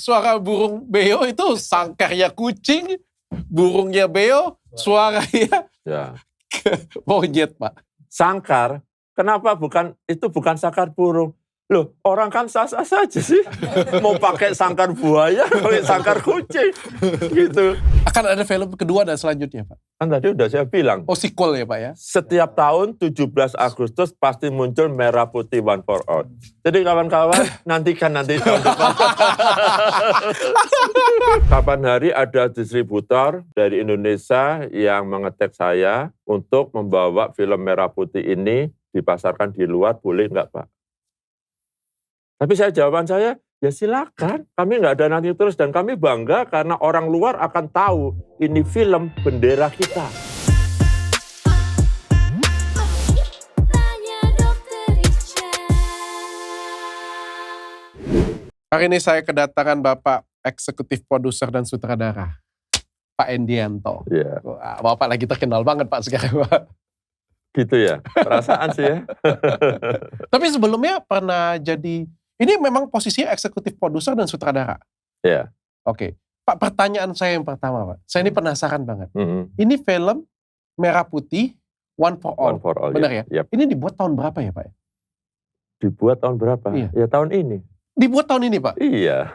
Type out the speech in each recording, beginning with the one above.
suara burung beo itu sangkarnya kucing, burungnya beo, suaranya monyet, Pak. Sangkar, kenapa itu bukan sangkar burung? Loh, orang kan sah-sah saja sih. Mau pakai sangkar buaya, pakai sangkar kucing. Gitu. Akan ada film kedua dan selanjutnya, Pak? Kan tadi udah saya bilang. Oh, sequel ya, Pak ya? Setiap tahun 17 Agustus pasti muncul Merah Putih One for All. Jadi kawan-kawan, nantikan nanti tahun depan. Kapan hari ada distributor dari Indonesia yang mengetek saya untuk membawa film Merah Putih ini dipasarkan di luar, boleh nggak, Pak? Tapi jawaban saya, ya silakan. Kami nggak ada nanti terus dan kami bangga karena orang luar akan tahu ini film bendera kita. Hari ini saya kedatangan Bapak Eksekutif Produser dan Sutradara, Pak Endianto. Yeah. Bapak lagi terkenal banget Pak sekarang, Pak. Gitu ya, perasaan sih ya. Tapi sebelumnya pernah jadi, ini memang posisinya Eksekutif Produser dan Sutradara? Iya. Oke. Pak, pertanyaan saya yang pertama, Pak. Saya ini penasaran banget. Mm-hmm. Ini film Merah Putih, One for All. One for All, benar ya? Yep. Ini dibuat tahun berapa ya, Pak? Dibuat tahun berapa? Iya. Ya tahun ini. Dibuat tahun ini, Pak? Iya.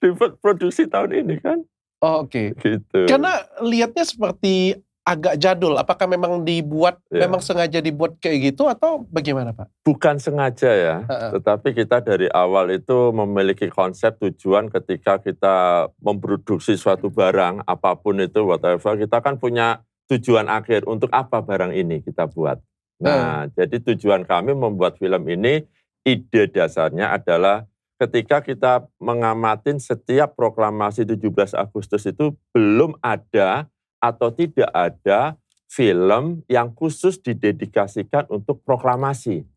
Dibuat produksi tahun ini kan. Oh, oke. Gitu. Karena lihatnya seperti agak jadul. Apakah memang dibuat, memang sengaja dibuat kayak gitu atau bagaimana, Pak? Bukan sengaja ya, tetapi kita dari awal itu memiliki konsep tujuan ketika kita memproduksi suatu barang, apapun itu, whatever, kita kan punya tujuan akhir untuk apa barang ini kita buat. Nah, jadi tujuan kami membuat film ini, ide dasarnya adalah ketika kita mengamatin setiap proklamasi 17 Agustus itu belum ada atau tidak ada film yang khusus didedikasikan untuk proklamasi.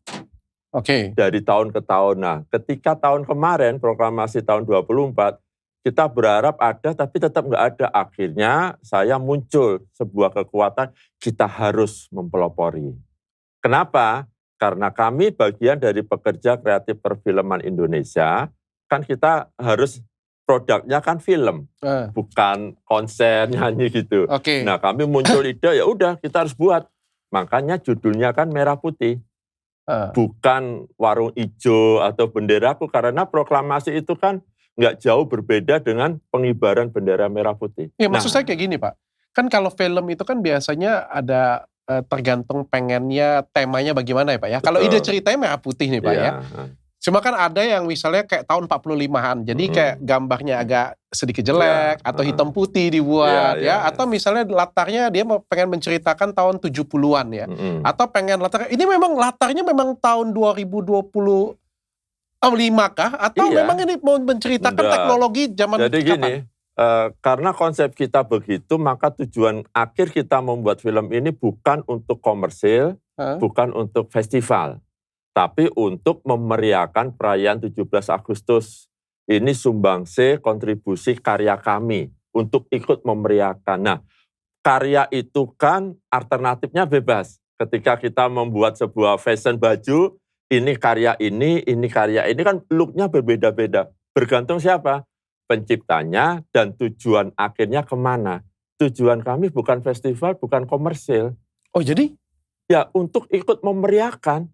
Oke. Dari tahun ke tahun. Nah, ketika tahun kemarin, proklamasi tahun 24, kita berharap ada tapi tetap nggak ada. Akhirnya saya muncul sebuah kekuatan, kita harus mempelopori. Kenapa? Karena kami bagian dari pekerja kreatif perfilman Indonesia, kan kita harus produknya kan film, bukan konser, nyanyi gitu. Okay. Nah kami muncul ide, ya udah kita harus buat. Makanya judulnya kan Merah Putih. Bukan warung ijo atau benderaku, karena proklamasi itu kan nggak jauh berbeda dengan pengibaran bendera merah putih. Ya maksud saya kayak gini Pak, kan kalau film itu kan biasanya ada tergantung pengennya, temanya bagaimana ya Pak ya. Kalau ide ceritanya merah putih nih Pak ya. Cuma kan ada yang misalnya kayak tahun 45-an, jadi kayak gambarnya agak sedikit jelek, atau hitam putih dibuat ya. Atau misalnya latarnya dia pengen menceritakan tahun 70-an ya. Atau pengen latarnya, ini memang latarnya memang tahun 2025 kah? Atau memang ini mau menceritakan teknologi zaman jadi kapan? Gini, karena konsep kita begitu, maka tujuan akhir kita membuat film ini bukan untuk komersil, bukan untuk festival. Tapi untuk memeriahkan perayaan 17 Agustus. Ini sumbangsi kontribusi karya kami untuk ikut memeriahkan. Nah, karya itu kan alternatifnya bebas. Ketika kita membuat sebuah fashion baju, ini karya ini kan looknya berbeda-beda. Bergantung siapa? Penciptanya dan tujuan akhirnya kemana. Tujuan kami bukan festival, bukan komersil. Oh jadi? Ya untuk ikut memeriahkan.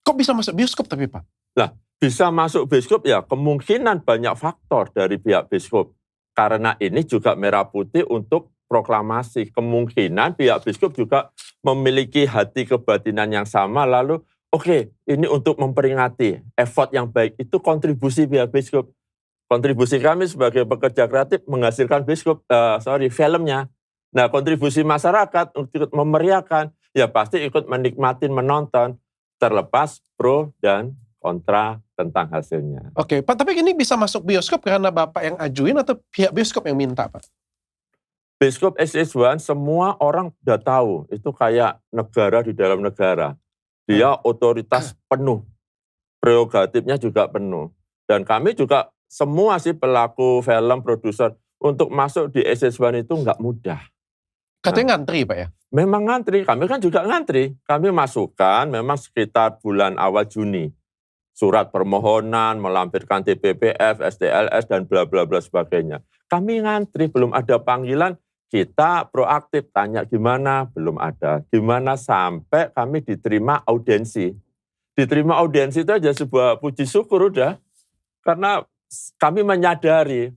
Kok bisa masuk bioskop tapi Pak? Lah, bisa masuk bioskop ya kemungkinan banyak faktor dari pihak bioskop. Karena ini juga merah putih untuk proklamasi. Kemungkinan pihak bioskop juga memiliki hati kebatinan yang sama. Lalu, oke, ini untuk memperingati effort yang baik. Itu kontribusi pihak bioskop. Kontribusi kami sebagai pekerja kreatif menghasilkan bioskop, filmnya. Nah, kontribusi masyarakat untuk memeriahkan, ya pasti ikut menikmatin, menonton. Terlepas pro dan kontra tentang hasilnya. Oke, Pak, tapi ini bisa masuk bioskop karena Bapak yang ajuin atau pihak bioskop yang minta, Pak? Bioskop SH1 semua orang udah tahu, itu kayak negara di dalam negara. Dia otoritas penuh, prerogatifnya juga penuh. Dan kami juga semua sih pelaku film, produser, untuk masuk di SH1 itu nggak mudah. Katanya ngantri Pak ya? Memang ngantri, kami kan juga ngantri. Kami masukkan memang sekitar bulan awal Juni. surat permohonan, melampirkan TPPF, STLS, dan bla bla bla sebagainya. Kami ngantri, belum ada panggilan, kita proaktif, tanya gimana, belum ada. Gimana sampai kami diterima audiensi. Diterima audiensi itu aja sebuah puji syukur udah. Karena kami menyadari,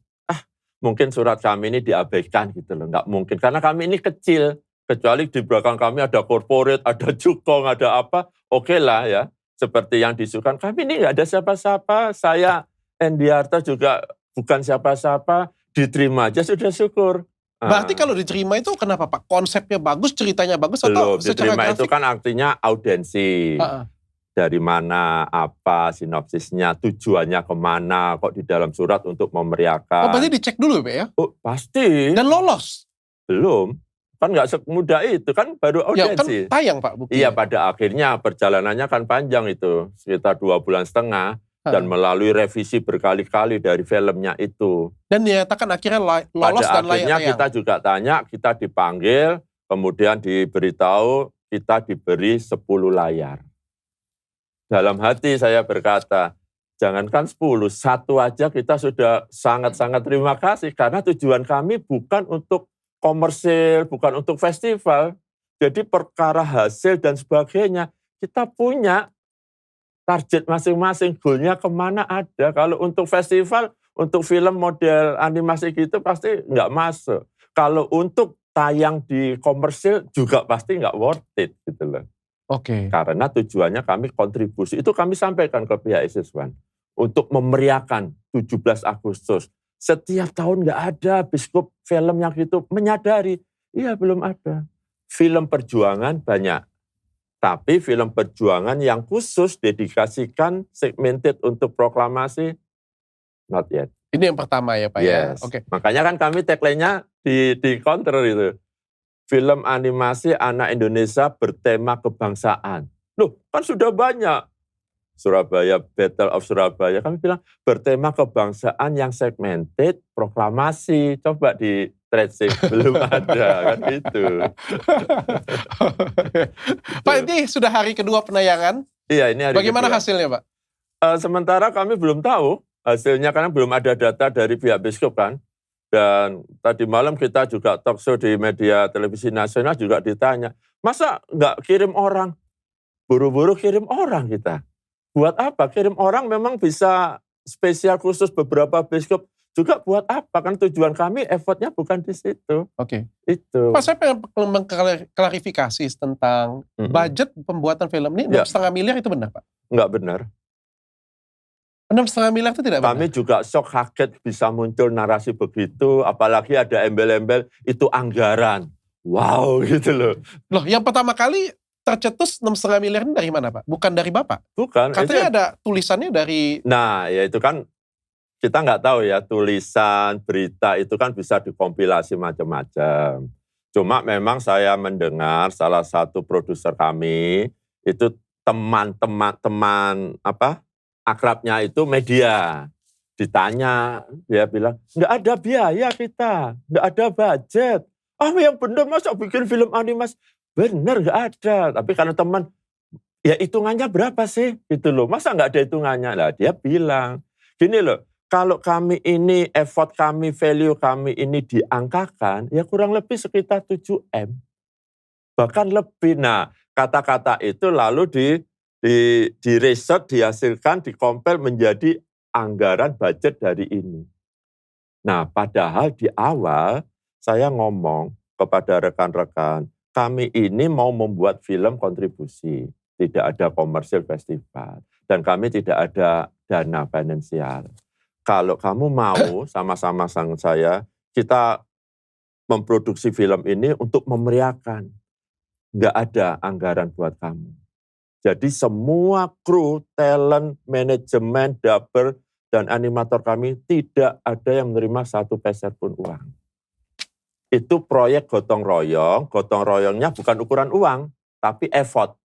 mungkin surat kami ini diabaikan gitu loh, nggak mungkin. Karena kami ini kecil, kecuali di belakang kami ada corporate, ada Jukong, ada apa, oke lah ya. Seperti yang disukan, kami ini nggak ada siapa-siapa, saya Endi Harto juga bukan siapa-siapa, diterima aja sudah syukur. Berarti kalau diterima itu kenapa Pak? Konsepnya bagus, ceritanya bagus, belum, atau secara diterima grafik? Itu kan artinya audiensi. Dari mana, apa, sinopsisnya, tujuannya kemana, kok di dalam surat untuk memeriahkan. Oh, berarti dicek dulu Pak ya? Oh, pasti. Dan lolos? Belum. Kan nggak semudah itu, kan baru audiensi. Ya kan tayang Pak buktinya. Iya, pada akhirnya perjalanannya kan panjang itu, sekitar 2,5 bulan. Dan melalui revisi berkali-kali dari filmnya itu. Dan dinyatakan akhirnya lolos dan layak tayang. Pada akhirnya kita juga tanya, kita dipanggil, kemudian diberitahu, kita diberi 10 layar. Dalam hati saya berkata, jangankan 10, 1 aja kita sudah sangat-sangat terima kasih. Karena tujuan kami bukan untuk komersil, bukan untuk festival. Jadi perkara hasil dan sebagainya, kita punya target masing-masing, goalnya kemana ada. Kalau untuk festival, untuk film model animasi gitu pasti nggak masuk. Kalau untuk tayang di komersil juga pasti nggak worth it gitu loh. Oke. Karena tujuannya kami kontribusi, itu kami sampaikan ke pihak Isiswan. Untuk memeriahkan 17 Agustus. Setiap tahun nggak ada biskup film yang gitu menyadari, iya belum ada. Film perjuangan banyak. Tapi film perjuangan yang khusus dedikasikan segmented untuk proklamasi, not yet. Ini yang pertama ya Pak yes. ya? Oke. Makanya kan kami tagline-nya di counter itu. Film animasi anak Indonesia bertema kebangsaan. Loh, kan sudah banyak. Surabaya, Battle of Surabaya. Kami bilang bertema kebangsaan yang segmented, proklamasi. Coba di tracing, belum ada kan gitu. Pak, ini sudah hari kedua penayangan. Iya, ini hari Bagaimana kedua. hasilnya Pak? Sementara kami belum tahu hasilnya karena belum ada data dari pihak biskup kan. Dan tadi malam kita juga talk show di media televisi nasional juga ditanya, masa nggak kirim orang? Buru-buru kirim orang kita. Buat apa? Kirim orang memang bisa spesial khusus beberapa biskup. Juga buat apa? Kan tujuan kami effortnya bukan di situ. Oke. Itu. Pak, saya pengen mengklarifikasi tentang budget pembuatan film ini 6,5 miliar itu benar Pak? Nggak benar. 6,5 miliar itu tidak benar? Kami juga shock kaget bisa muncul narasi begitu, apalagi ada embel-embel itu anggaran. Wow gitu loh. Loh, yang pertama kali tercetus 6,5 miliar ini dari mana Pak? Bukan dari Bapak? Bukan. Katanya ada tulisannya dari... Nah ya itu kan kita nggak tahu ya, tulisan, berita itu kan bisa dikompilasi macam-macam. Cuma memang saya mendengar salah satu produser kami, itu teman-teman akrabnya itu media. Ditanya, dia bilang, nggak ada biaya kita, nggak ada budget. Yang bener masa bikin film animasi? Bener nggak ada, tapi karena teman, ya hitungannya berapa sih? Gitu loh, masa nggak ada hitungannya? Lah dia bilang, gini loh, kalau kami ini, effort kami, value kami ini diangkakan, ya kurang lebih sekitar 7M. Bahkan lebih. Nah, kata-kata itu lalu di riset, dihasilkan, dikompil menjadi anggaran budget dari ini. Nah, padahal di awal saya ngomong kepada rekan-rekan, kami ini mau membuat film kontribusi. Tidak ada komersil festival. Dan kami tidak ada dana finansial. Kalau kamu mau sama-sama sang saya, kita memproduksi film ini untuk memeriahkan. Nggak ada anggaran buat kamu. Jadi semua kru, talent, manajemen, dubber, dan animator kami tidak ada yang menerima 1 peser pun uang. Itu proyek gotong royongnya bukan ukuran uang, tapi effort.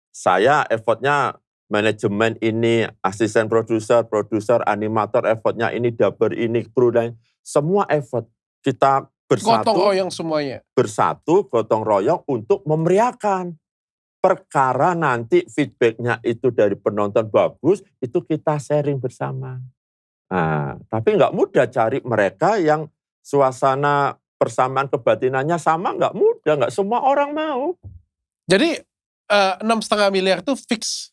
Saya effortnya manajemen ini, asisten produser, animator, effortnya ini, dubber ini, kru, dan semua effort. Kita bersatu. Gotong royong semuanya. Bersatu, gotong royong untuk memeriahkan. Perkara nanti feedbacknya itu dari penonton bagus, itu kita sharing bersama. Nah, tapi nggak mudah cari mereka yang suasana persamaan kebatinannya sama, nggak mudah, nggak semua orang mau. Jadi 6,5 miliar itu fix,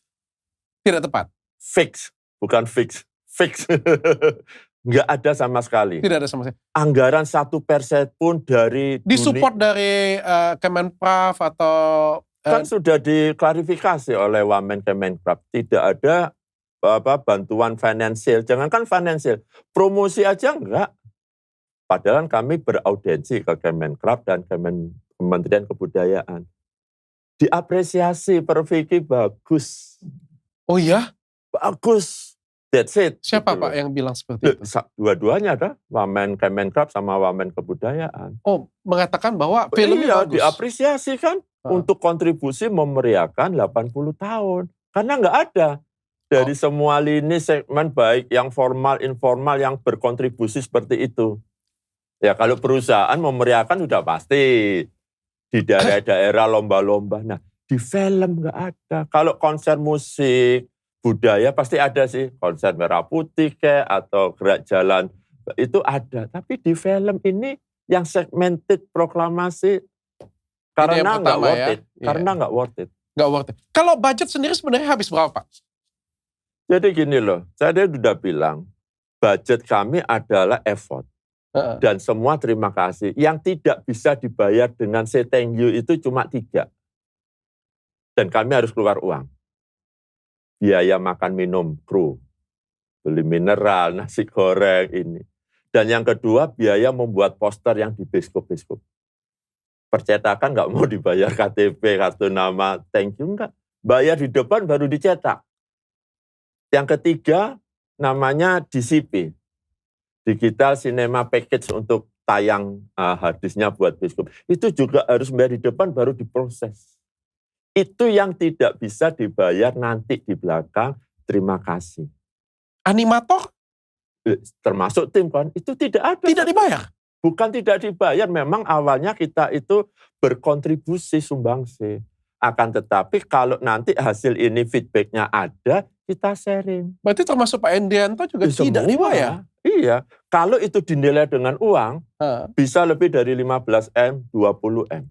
tidak tepat? Fix, bukan fix. Nggak ada sama sekali. Tidak ada sama sekali. Anggaran 1% pun dari disupport dari Kemenparekraf atau kan sudah diklarifikasi oleh Wamen Kemenparekraf, tidak ada bantuan finansial, jangankan finansial, promosi aja enggak. Padahal kami beraudiensi ke Kemenparekraf dan Kementerian Kebudayaan. Diapresiasi, per Vicky bagus. Oh iya? Bagus. That's it. Siapa gitu Pak yang bilang seperti itu? Dua-duanya ada, Wamen Kemenparekraf sama Wamen Kebudayaan. Oh, mengatakan bahwa filmnya bagus. Diapresiasi kan untuk kontribusi memeriahkan 80 tahun. Karena nggak ada dari semua lini segmen baik yang formal, informal yang berkontribusi seperti itu. Ya kalau perusahaan memeriahkan sudah pasti. Di daerah-daerah lomba-lomba. Nah di film nggak ada. Kalau konser musik, budaya pasti ada sih. Konser Merah Putih atau Gerak Jalan itu ada. Tapi di film ini yang segmented proklamasi karena nggak worth it. Karena nggak worth it. Nggak worth it. Kalau budget sendiri sebenarnya habis berapa Pak? Jadi gini loh, saya sudah bilang, budget kami adalah effort. Dan semua terima kasih. Yang tidak bisa dibayar dengan say thank you itu cuma 3. Dan kami harus keluar uang. Biaya makan minum kru, beli mineral, nasi goreng ini. Dan yang kedua, biaya membuat poster yang di bioskop-bioskop. Percetakan nggak mau dibayar KTP, kartu nama, thank you enggak. Bayar di depan baru dicetak. Yang ketiga, namanya DCP. Digital Cinema Package untuk tayang harddisknya buat bioskop. Itu juga harus bayar di depan baru diproses. Itu yang tidak bisa dibayar nanti di belakang, terima kasih. Animator? Termasuk tim kan, itu tidak ada. Tidak dibayar? Bukan tidak dibayar, memang awalnya kita itu berkontribusi sumbangsi. Akan tetapi kalau nanti hasil ini feedbacknya ada, kita sharing. Berarti termasuk Pak Endrianto juga tidak dibayar? Iya, kalau itu dinilai dengan uang, bisa lebih dari 15M, 20M.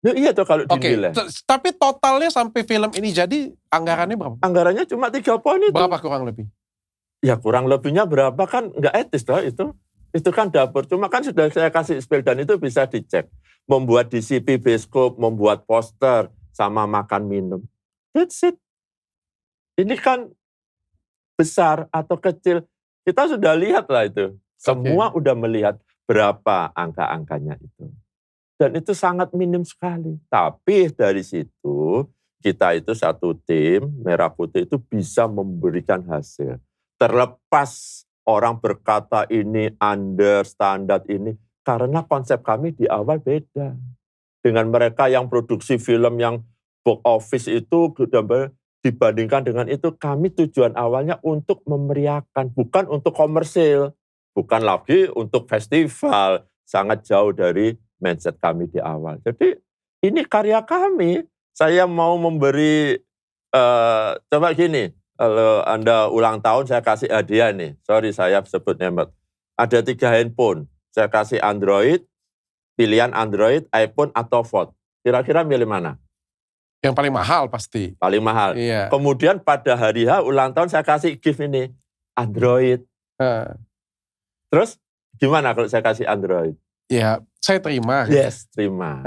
Ya, iya tuh kalau dinilai. Tapi totalnya sampai film ini jadi anggarannya berapa? Anggarannya cuma 3 poin itu. Berapa kurang lebih? Ya kurang lebihnya berapa kan nggak etis toh itu. Itu kan dapur, cuma kan sudah saya kasih spill dan itu bisa dicek. Membuat DCP bioskop, membuat poster, sama makan minum. That's it. Ini kan besar atau kecil, kita sudah lihat lah itu. Semua udah melihat berapa angka-angkanya itu. Dan itu sangat minim sekali. Tapi dari situ, kita itu satu tim, Merah Putih itu bisa memberikan hasil. Terlepas orang berkata ini under standar ini, karena konsep kami di awal beda. Dengan mereka yang produksi film yang box office itu, dibandingkan dengan itu, kami tujuan awalnya untuk memeriahkan, bukan untuk komersil, bukan lagi untuk festival, sangat jauh dari mindset kami di awal. Jadi ini karya kami, saya mau memberi, coba gini, kalau Anda ulang tahun saya kasih hadiah nih, sorry saya sebut hemat, ada 3 handphone, saya kasih Android, pilihan Android, iPhone atau Volt, kira-kira milih mana? Yang paling mahal pasti. Paling mahal. Iya. Kemudian pada hari H ulang tahun saya kasih gift ini. Android. Terus gimana kalau saya kasih Android? Ya saya terima. Yes, terima.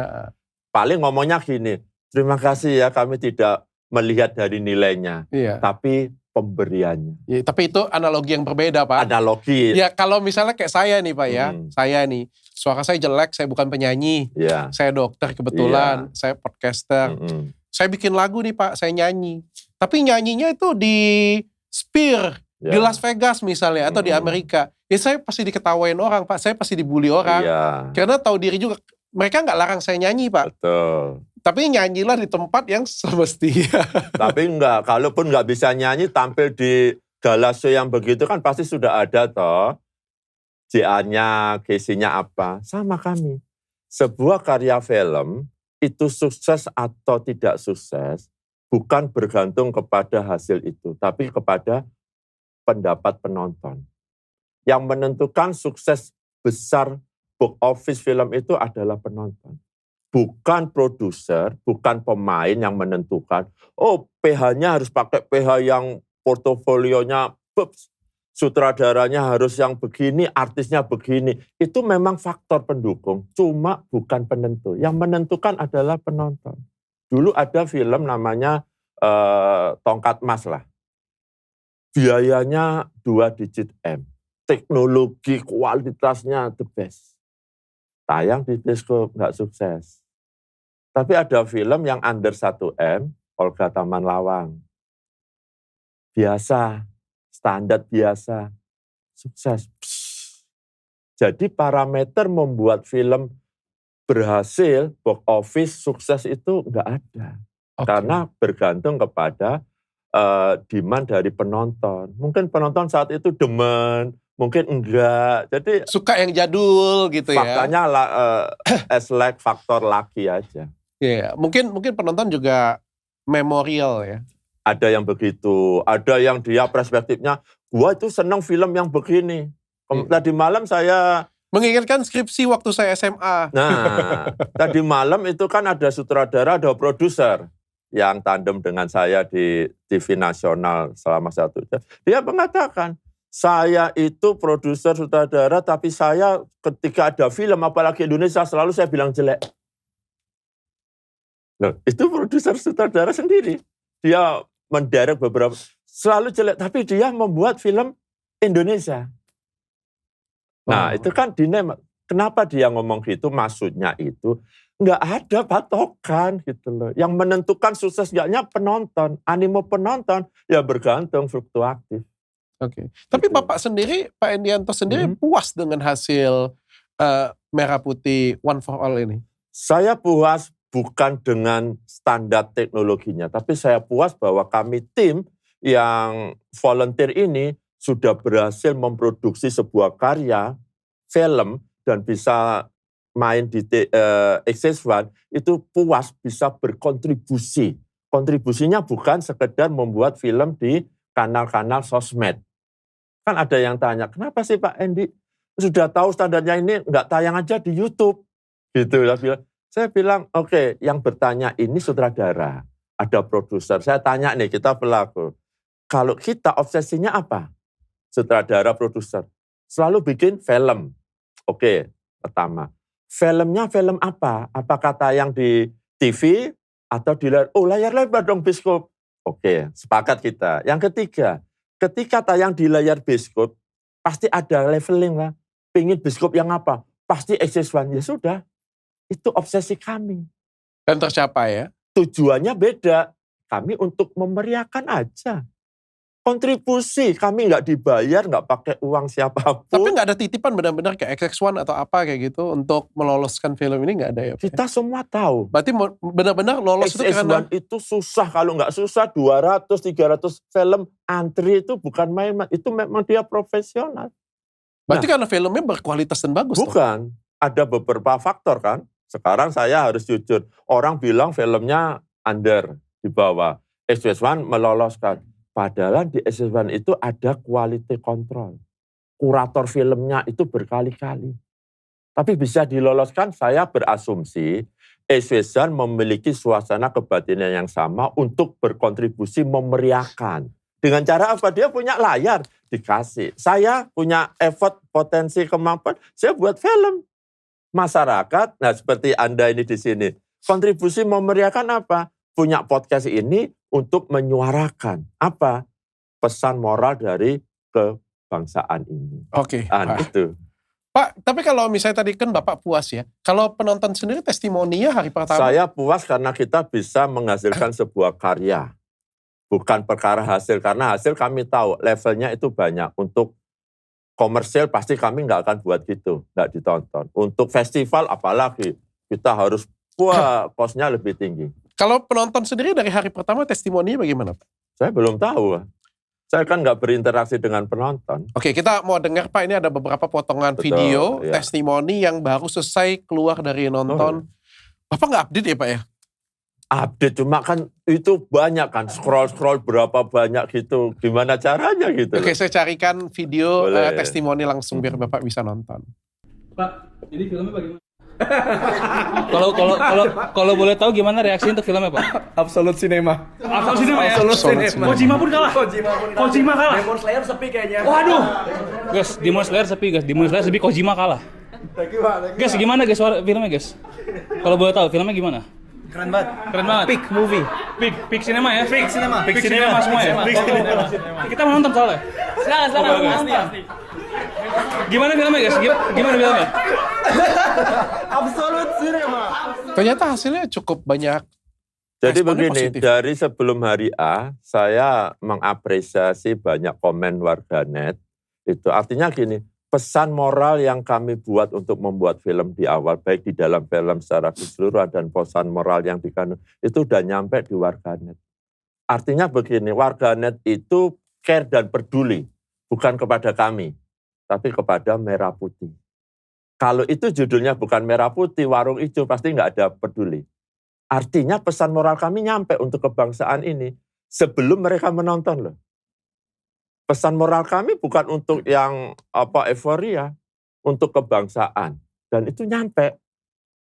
Paling ngomongnya gini, terima kasih ya kami tidak melihat dari nilainya. Iya. Tapi pemberiannya. Ya, tapi itu analogi yang berbeda Pak. Analogi. Ya kalau misalnya kayak saya nih Pak ya. Saya nih, suara saya jelek, saya bukan penyanyi. Yeah. Saya dokter kebetulan, saya podcaster. Saya bikin lagu nih Pak, saya nyanyi. Tapi nyanyinya itu di Sphere, di Las Vegas misalnya, atau di Amerika. Ya saya pasti diketawain orang Pak, saya pasti dibully orang. Karena tahu diri juga, mereka nggak larang saya nyanyi Pak. Betul. Tapi nyanyilah di tempat yang semestinya. Tapi enggak, kalaupun nggak bisa nyanyi, tampil di gala show yang begitu kan pasti sudah ada toh. JA-nya, GC-nya apa, sama kami. Sebuah karya film, itu sukses atau tidak sukses bukan bergantung kepada hasil itu, tapi kepada pendapat penonton. Yang menentukan sukses besar box office film itu adalah penonton. Bukan produser, bukan pemain yang menentukan, oh PH-nya harus pakai PH yang portofolionya, sutradaranya harus yang begini, artisnya begini. Itu memang faktor pendukung, cuma bukan penentu. Yang menentukan adalah penonton. Dulu ada film namanya Tongkat Emas lah. Biayanya 2 digit M. Teknologi kualitasnya the best. Tayang di bioskop, nggak sukses. Tapi ada film yang under 1 M, Olga Taman Lawang. Biasa, standar biasa, sukses. Jadi parameter membuat film berhasil, box office, sukses itu nggak ada. Okay. Karena bergantung kepada demand dari penonton. Mungkin penonton saat itu demen, mungkin enggak. Jadi suka yang jadul gitu faktanya ya. Faktanya faktor laki aja. Iya, mungkin penonton juga memorial ya. Ada yang begitu, ada yang dia perspektifnya, gua itu senang film yang begini. Tadi malam saya mengingatkan skripsi waktu saya SMA. Nah, tadi malam itu kan ada sutradara, ada produser yang tandem dengan saya di TV nasional selama 1 jam. Dia mengatakan, saya itu produser sutradara, tapi saya ketika ada film, apalagi Indonesia, selalu saya bilang jelek. Loh, itu produser sutradara sendiri. Dia menderek beberapa, selalu jelek, tapi dia membuat film Indonesia. Nah, itu kan dilema. Kenapa dia ngomong gitu? Maksudnya itu nggak ada patokan gitu loh. Yang menentukan sukses enggaknya penonton, animo penonton ya bergantung fluktuatif. Oke. Tapi gitu. Bapak sendiri, Pak Endianto sendiri puas dengan hasil Merah Putih One for All ini? Saya puas bukan dengan standar teknologinya, tapi saya puas bahwa kami tim yang volunteer ini sudah berhasil memproduksi sebuah karya film dan bisa main di X1 itu puas bisa berkontribusi. Kontribusinya bukan sekedar membuat film di kanal-kanal sosmed. Kan ada yang tanya, kenapa sih Pak Endi sudah tahu standarnya ini nggak tayang aja di YouTube? Gitu ya. Saya bilang, oke, yang bertanya ini sutradara, ada produser. Saya tanya nih, kita pelaku. Kalau kita obsesinya apa? Sutradara, produser. Selalu bikin film. Oke, pertama. Filmnya film apa? Apakah tayang di TV atau di layar? Oh, layar lebar dong bioskop. Oke, sepakat kita. Yang ketiga, ketika tayang di layar bioskop, pasti ada leveling lah. Pengen bioskop yang apa? Pasti X1. Ya sudah. Itu obsesi kami. Dan tercapai ya? Tujuannya beda. Kami untuk memeriahkan aja. Kontribusi, kami nggak dibayar, nggak pakai uang siapapun. Tapi nggak ada titipan benar-benar kayak XX1 atau apa kayak gitu untuk meloloskan film ini nggak ada ya? Kita semua tahu. Berarti benar-benar lolos itu karena... itu susah, kalau nggak susah 200-300 film antri itu bukan main-main. Itu memang dia profesional. Berarti karena filmnya berkualitas dan bagus. Bukan, ada beberapa faktor kan. Sekarang saya harus jujur, orang bilang filmnya under, di bawah. X1 meloloskan. Padahal di X1 itu ada quality control. Kurator filmnya itu berkali-kali. Tapi bisa diloloskan, saya berasumsi X1 memiliki suasana kebatinan yang sama untuk berkontribusi memeriahkan. Dengan cara apa? Dia punya layar, dikasih. Saya punya effort, potensi, kemampuan, saya buat film. Masyarakat, nah seperti Anda ini di sini, kontribusi memeriahkan apa? Punya podcast ini untuk menyuarakan apa? Pesan moral dari kebangsaan ini. Oke. Itu. Pak, tapi kalau misalnya tadi kan Bapak puas ya, kalau penonton sendiri testimoninya hari pertama? Saya puas karena kita bisa menghasilkan sebuah karya. Bukan perkara hasil, karena hasil kami tahu levelnya itu banyak. Untuk komersil pasti kami nggak akan buat gitu, nggak ditonton. Untuk festival apalagi, kita harus, kosnya lebih tinggi. Kalau penonton sendiri dari hari pertama testimoninya bagaimana Pak? Saya belum tahu. Saya kan nggak berinteraksi dengan penonton. Oke, kita mau dengar Pak, ini ada beberapa potongan video, testimoni yang baru selesai keluar dari nonton Bapak nggak update ya Pak ya? Update, cuma kan itu banyak kan, scroll berapa banyak gitu. Gimana caranya gitu. Oke, saya carikan video testimoni langsung biar Bapak bisa nonton. Pak, jadi filmnya bagaimana? Kalau boleh tahu gimana reaksi untuk filmnya Pak? Absolute Cinema. Absolute Cinema. Kojima pun kalah. Kojima kalah. Demon Slayer sepi kayaknya. Waduh. Guys, Demon Slayer sepi guys. Demon Slayer sepi, Kojima kalah. Guys, gimana guys filmnya guys? Kalau boleh tahu filmnya gimana? Keren banget. Keren banget. Peak movie. Peak cinema ya? Peak cinema Semua ya? Kita mau nonton soalnya. Silakan. Gimana filmnya guys? Gimana filmnya? Absolute Cinema. Ternyata hasilnya cukup banyak. Jadi begini, positif. dari sebelum hari A, saya mengapresiasi banyak komen warganet. Itu artinya gini, pesan moral yang kami buat untuk membuat film di awal, baik di dalam film secara keseluruhan dan pesan moral yang dikandung, itu udah nyampe di warganet. Artinya begini, warganet itu care dan peduli, bukan kepada kami, tapi kepada Merah Putih. Kalau itu judulnya bukan Merah Putih, Warung Hijau, pasti nggak ada peduli. Artinya pesan moral kami nyampe untuk kebangsaan ini sebelum mereka menonton loh. Pesan moral kami bukan untuk yang euforia, untuk kebangsaan. Dan itu nyampe.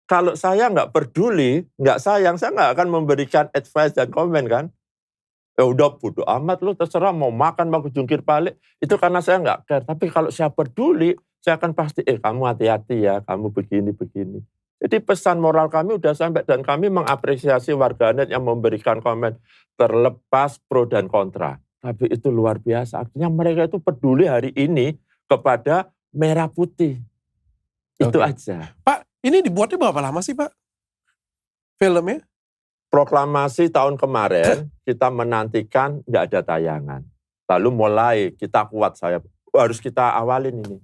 Kalau saya nggak peduli, nggak sayang, saya nggak akan memberikan advice dan komen kan. Ya udah bodo amat lu, terserah mau makan, mau jungkir balik. Itu karena saya nggak care. Tapi kalau saya peduli, saya akan pasti, kamu hati-hati ya, kamu begini-begini. Jadi pesan moral kami udah sampai dan kami mengapresiasi warganet yang memberikan komen terlepas pro dan kontra. Tapi itu luar biasa. Artinya mereka itu peduli hari ini kepada Merah Putih. Itu aja. Pak, ini dibuatnya berapa lama sih Pak? Filmnya? Proklamasi tahun kemarin kita menantikan nggak ada tayangan. Lalu mulai kita kuat harus kita awalin ini.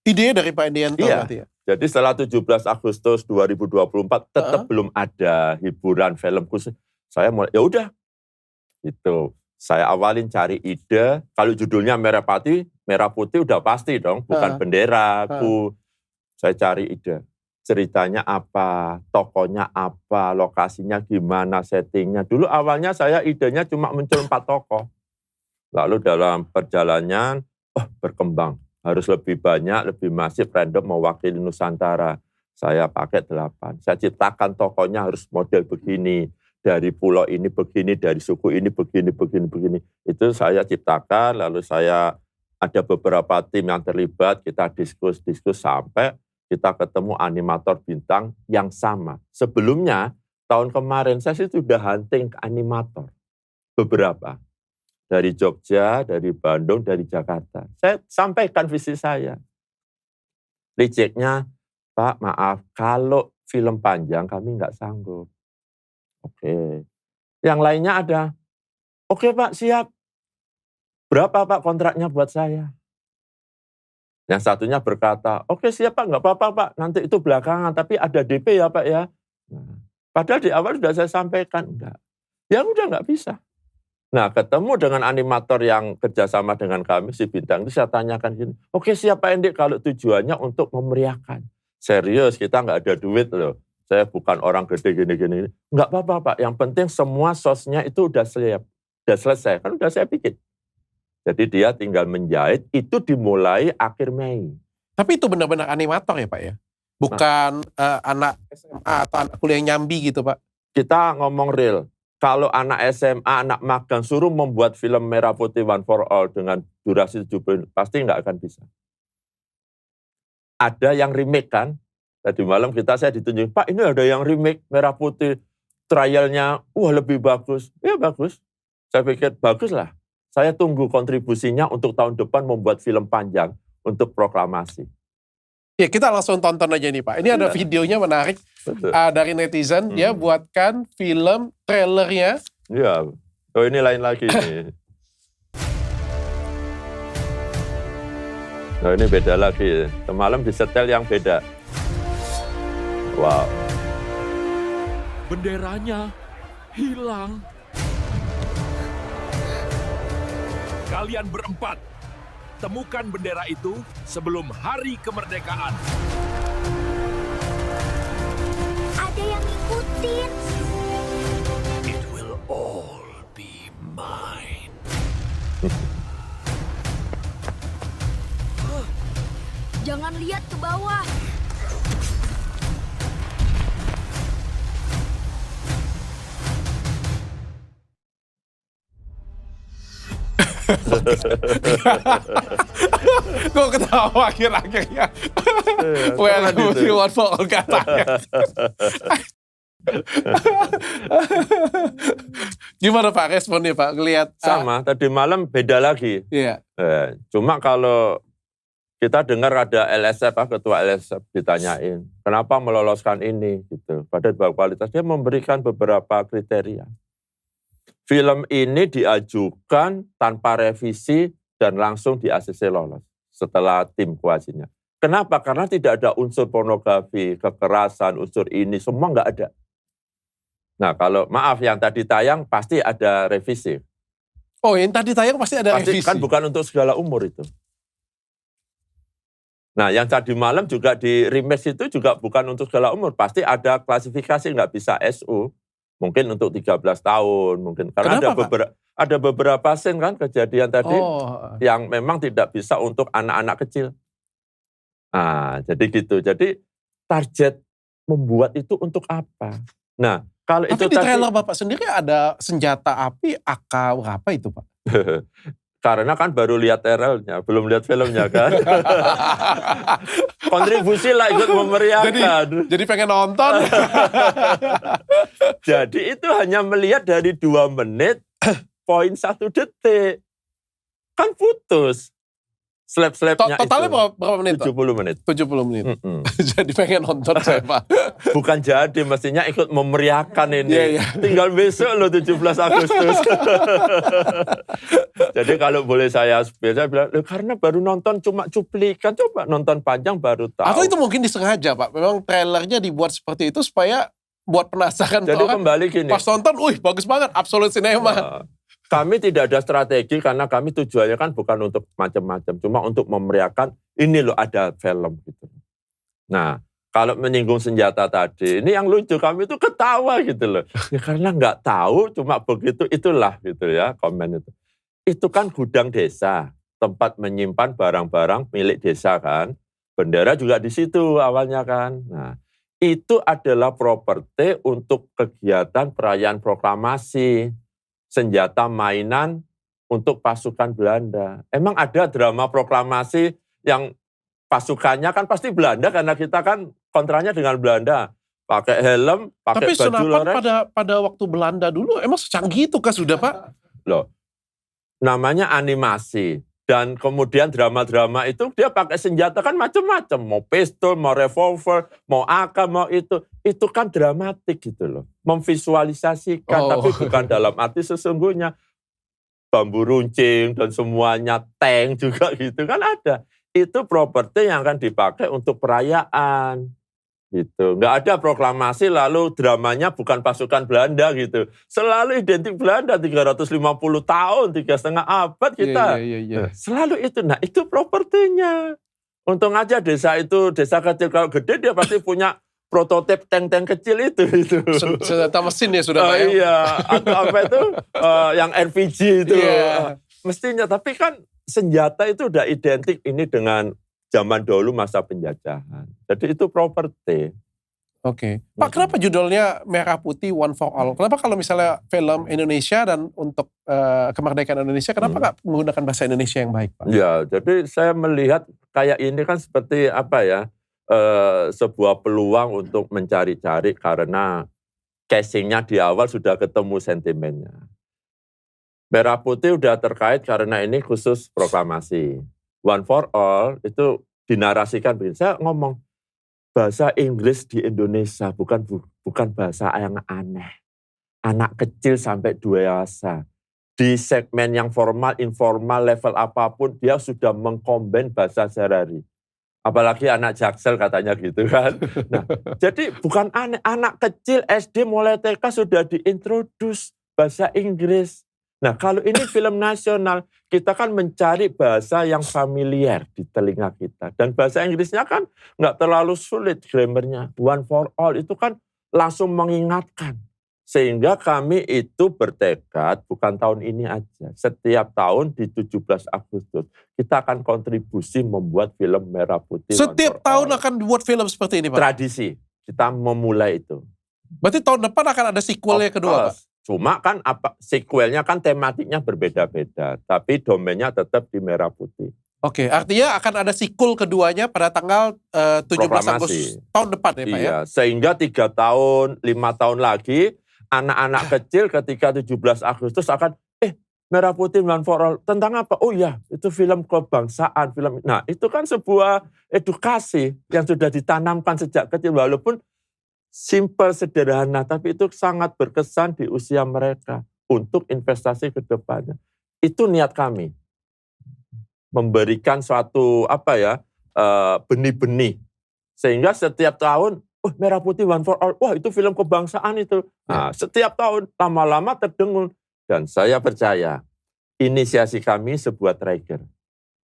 Idenya dari Pak Indianto berarti ya? Jadi setelah 17 Agustus 2024 tetap belum ada hiburan film khusus. Saya mulai, ya udah. Itu. Saya awalin cari ide, kalau judulnya Merah Putih udah pasti dong, bukan bendera, Saya cari ide, ceritanya apa, tokonya apa, lokasinya gimana, settingnya. Dulu awalnya saya idenya cuma muncul 4 tokoh. Lalu dalam perjalanan, berkembang. Harus lebih banyak, lebih masif, random mewakili Nusantara. Saya pakai 8. Saya ciptakan tokonya harus model begini. Dari pulau ini begini, dari suku ini begini. Itu saya ciptakan, lalu saya ada beberapa tim yang terlibat, kita diskus sampai kita ketemu animator bintang yang sama. Sebelumnya, tahun kemarin saya sudah hunting ke animator. Beberapa. Dari Jogja, dari Bandung, dari Jakarta. Saya sampaikan visi saya. Rejectnya, Pak maaf, kalau film panjang kami nggak sanggup. Oke. Yang lainnya ada. Oke Pak, siap. Berapa Pak kontraknya buat saya? Yang satunya berkata, oke siap Pak, nggak apa-apa Pak. Nanti itu belakangan, tapi ada DP ya Pak ya. Nah, padahal di awal sudah saya sampaikan. Enggak. Ya udah nggak bisa. Nah ketemu dengan animator yang kerjasama dengan kami, si bintang itu saya tanyakan gini. Oke siap Pak Endi, kalau tujuannya untuk memeriahkan. Serius, kita nggak ada duit loh. Saya bukan orang gede gini-gini. Enggak apa-apa Pak, yang penting semua sosnya itu udah siap. Udah selesai, kan udah saya bikin. Jadi dia tinggal menjahit, itu dimulai akhir Mei. Tapi itu benar-benar animator ya Pak ya? Bukan anak SMA atau anak kuliah nyambi gitu Pak? Kita ngomong real. Kalau anak SMA, anak magang suruh membuat film Merah Putih One for All dengan durasi 70, pasti nggak akan bisa. Ada yang remake kan? Tadi malam saya ditunjukin, Pak ini ada yang remake Merah Putih, trialnya lebih bagus. Ya bagus. Saya pikir baguslah. Saya tunggu kontribusinya untuk tahun depan membuat film panjang untuk proklamasi. Ya kita langsung tonton aja nih Pak. Ini ada videonya menarik dari netizen. Dia buatkan film trailernya. Iya. Oh ini lain lagi nih. Oh ini beda lagi. Semalam disetel yang beda. Wow. Benderanya hilang. Kalian berempat, temukan bendera itu sebelum hari kemerdekaan. ada yang ngikutin. It will all be mine. Jangan lihat ke bawah. Kok ketawa akhir-akhirnya? Welcome to One for All katanya. Gimana Pak responnya Pak? Ngelihat sama, tadi malam beda lagi. Iya. Cuma kalau kita dengar ada LSF, ketua LSF ditanyain, kenapa meloloskan ini gitu. Pada kualitas dia memberikan beberapa kriteria. Film ini diajukan tanpa revisi dan langsung di ACC lolos setelah tim kuasinya. Kenapa? Karena tidak ada unsur pornografi, kekerasan, unsur ini, semua nggak ada. Nah kalau maaf yang tadi tayang pasti ada revisi. Oh yang tadi tayang pasti ada pasti, revisi? Kan bukan untuk segala umur itu. Nah yang tadi malam juga di remake itu juga bukan untuk segala umur. Pasti ada klasifikasi, nggak bisa SU. Mungkin untuk 13 tahun, mungkin. Karena ada beberapa scene kan kejadian tadi yang memang tidak bisa untuk anak-anak kecil. Nah, jadi gitu. Jadi target membuat itu untuk apa? Nah, kalau tapi itu di trailer Bapak sendiri ada senjata api AK berapa itu Pak? Karena kan baru lihat trailernya, belum lihat filmnya kan. Kontribusi lah ikut memeriahkan. Jadi pengen nonton. Jadi itu hanya melihat dari 2 menit, poin 1 detik. Kan putus. Slap-slapnya itu. Totalnya berapa menit? 70 menit. 70 menit. Jadi pengen nonton saya Pak. Bukan jadi, mestinya ikut memeriahkan ini. Tinggal besok loh 17 Agustus. Jadi kalau boleh saya bilang, karena baru nonton cuma cuplikan, coba nonton panjang baru tahu. Atau itu mungkin disengaja Pak, memang trailernya dibuat seperti itu supaya buat penasaran. Jadi kembali gini. Pas nonton, bagus banget, Absolute Cinema. Kami tidak ada strategi karena kami tujuannya kan bukan untuk macam-macam, cuma untuk memeriahkan ini loh ada film gitu. Nah, kalau menyinggung senjata tadi, ini yang lucu kami itu ketawa gitu loh. Ya karena nggak tahu, cuma begitu itulah gitu ya komen itu. Itu kan gudang desa, tempat menyimpan barang-barang milik desa kan. Bendera juga di situ awalnya kan. Nah, itu adalah properti untuk kegiatan perayaan proklamasi. Senjata mainan untuk pasukan Belanda. Emang ada drama proklamasi yang pasukannya kan pasti Belanda karena kita kan kontranya dengan Belanda. Pakai helm, pakai baju loreng. Tapi senapan pada waktu Belanda dulu emang secanggih itu kah sudah Pak? Loh, namanya animasi. Dan kemudian drama-drama itu dia pakai senjata kan macam-macam. Mau pistol, mau revolver, mau AK, mau itu. Itu kan dramatik gitu loh. Memvisualisasikan, tapi bukan dalam arti sesungguhnya. Bambu runcing dan semuanya, tank juga gitu kan ada. Itu properti yang akan dipakai untuk perayaan. Gitu. Nggak ada proklamasi lalu dramanya bukan pasukan Belanda gitu. Selalu identik Belanda 350 tahun, 3,5 abad kita. Iya. Selalu itu. Nah itu propertinya. Untung aja desa itu, desa kecil kalau gede dia pasti punya prototip tank-tank kecil itu. Senjata mesin ya sudah Pak ya? Iya, atau apa itu yang RPG itu. Iya. Mestinya, tapi kan senjata itu udah identik ini dengan zaman dulu masa penjajahan. Jadi itu properti. Oke. Pak, kenapa judulnya Merah Putih One for All? Kenapa kalau misalnya film Indonesia dan untuk kemerdekaan Indonesia, kenapa nggak menggunakan bahasa Indonesia yang baik, Pak? Ya, jadi saya melihat kayak ini kan seperti apa ya, sebuah peluang untuk mencari-cari karena casingnya di awal sudah ketemu sentimennya. Merah Putih udah terkait karena ini khusus proklamasi. One for All itu dinarasikan begini. Saya ngomong bahasa Inggris di Indonesia bukan bahasa yang aneh. Anak kecil sampai dewasa. Di segmen yang formal, informal, level apapun dia sudah mengkombin bahasa sehari-hari. Apalagi anak Jaksel katanya gitu kan. Nah, jadi bukan aneh. Anak kecil SD mulai TK sudah diintroduce bahasa Inggris. Nah kalau ini film nasional, kita kan mencari bahasa yang familiar di telinga kita. Dan bahasa Inggrisnya kan nggak terlalu sulit grammarnya. One for All itu kan langsung mengingatkan. Sehingga kami itu bertekad bukan tahun ini aja. Setiap tahun di 17 Agustus kita akan kontribusi membuat film Merah Putih. Setiap tahun akan dibuat film seperti ini Pak? Tradisi. Kita memulai itu. Berarti tahun depan akan ada sequelnya kedua Pak? Cuma kan sequelnya kan tematiknya berbeda-beda. Tapi domainnya tetap di Merah Putih. Oke, artinya akan ada sequel keduanya pada tanggal 17 Agustus tahun depan ya Pak ya? Iya, sehingga 3 tahun, 5 tahun lagi anak-anak kecil ketika 17 Agustus akan Merah Putih One for All tentang apa? Oh iya, itu film kebangsaan, film. Nah, itu kan sebuah edukasi yang sudah ditanamkan sejak kecil walaupun simple, sederhana, tapi itu sangat berkesan di usia mereka untuk investasi ke depannya. Itu niat kami. Memberikan suatu benih-benih. Sehingga setiap tahun Merah Putih One for All. Wah, itu film kebangsaan itu. Nah, setiap tahun lama-lama terdengung. Dan saya percaya inisiasi kami sebuah trigger.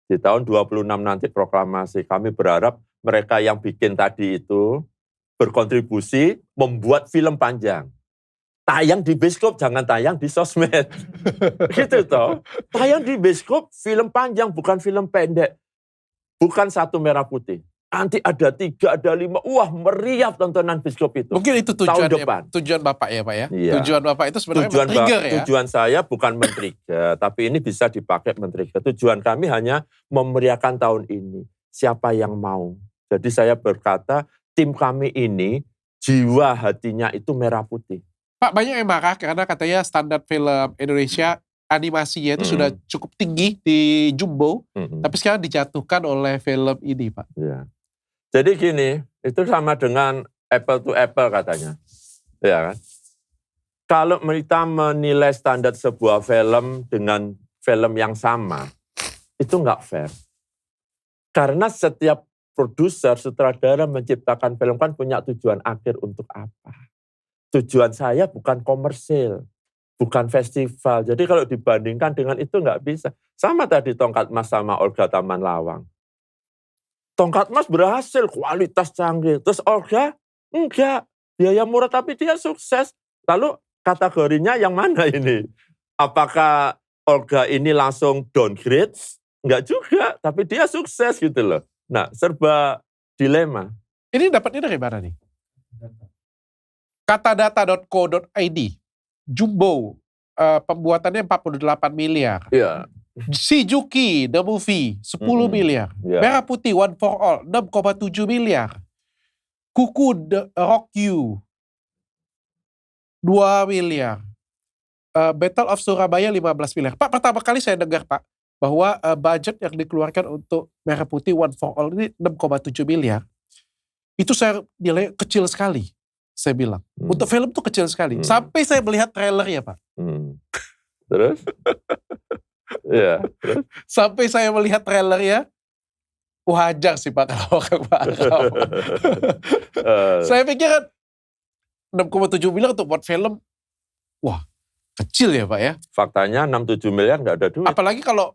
Di tahun 26 nanti proklamasi, kami berharap mereka yang bikin tadi itu berkontribusi membuat film panjang. Tayang di bioskop, jangan tayang di sosmed. Gitu toh. Tayang di bioskop, film panjang, bukan film pendek. Bukan satu Merah Putih. Nanti ada 3, ada 5. Wah, meriah tontonan bioskop itu. Mungkin itu tujuan Bapak ya Pak ya? Iya. Tujuan Bapak itu sebenarnya men-trigger ya? Tujuan saya bukan men-trigger, tapi ini bisa dipakai men-trigger. Tujuan kami hanya memeriahkan tahun ini. Siapa yang mau? Jadi saya berkata, tim kami ini, jiwa hatinya itu Merah Putih. Pak, banyak yang marah karena katanya standar film Indonesia animasinya itu sudah cukup tinggi di Jumbo, tapi sekarang dijatuhkan oleh film ini Pak. Ya. Jadi gini, itu sama dengan apple to apple katanya. Ya kan? Kalau kita menilai standar sebuah film dengan film yang sama, itu nggak fair. Karena setiap produser, sutradara menciptakan film kan punya tujuan akhir untuk apa. Tujuan saya bukan komersil, bukan festival. Jadi kalau dibandingkan dengan itu nggak bisa. Sama tadi Tongkat Mas sama Olga Taman Lawang. Tongkat Mas berhasil, kualitas canggih. Terus Olga, enggak. Biaya murah tapi dia sukses. Lalu kategorinya yang mana ini? Apakah Olga ini langsung downgrade? Enggak juga, tapi dia sukses gitu loh. Nah, serba dilema. Ini dapatnya dari mana nih? Katadata.co.id. Jumbo, pembuatannya 48 miliar. Iya. Shizuki, The Movie, 10 miliar. Yeah. Merah Putih, One for All, 6,7 miliar. Kuku, The Rock You, 2 miliar. Battle of Surabaya, 15 miliar. Pak, pertama kali saya dengar, Pak, bahwa budget yang dikeluarkan untuk Merah Putih, One for All ini 6,7 miliar. Itu saya nilai kecil sekali, saya bilang. Untuk film itu kecil sekali. Sampai saya melihat trailernya, Pak. Terus? Ya. Sampai saya melihat trailernya, wajar sih Pak kalau orang marah. Saya pikir kan 6,7 miliar untuk buat film, wah kecil ya Pak ya. Faktanya 6-7 miliar nggak ada duit. Apalagi kalau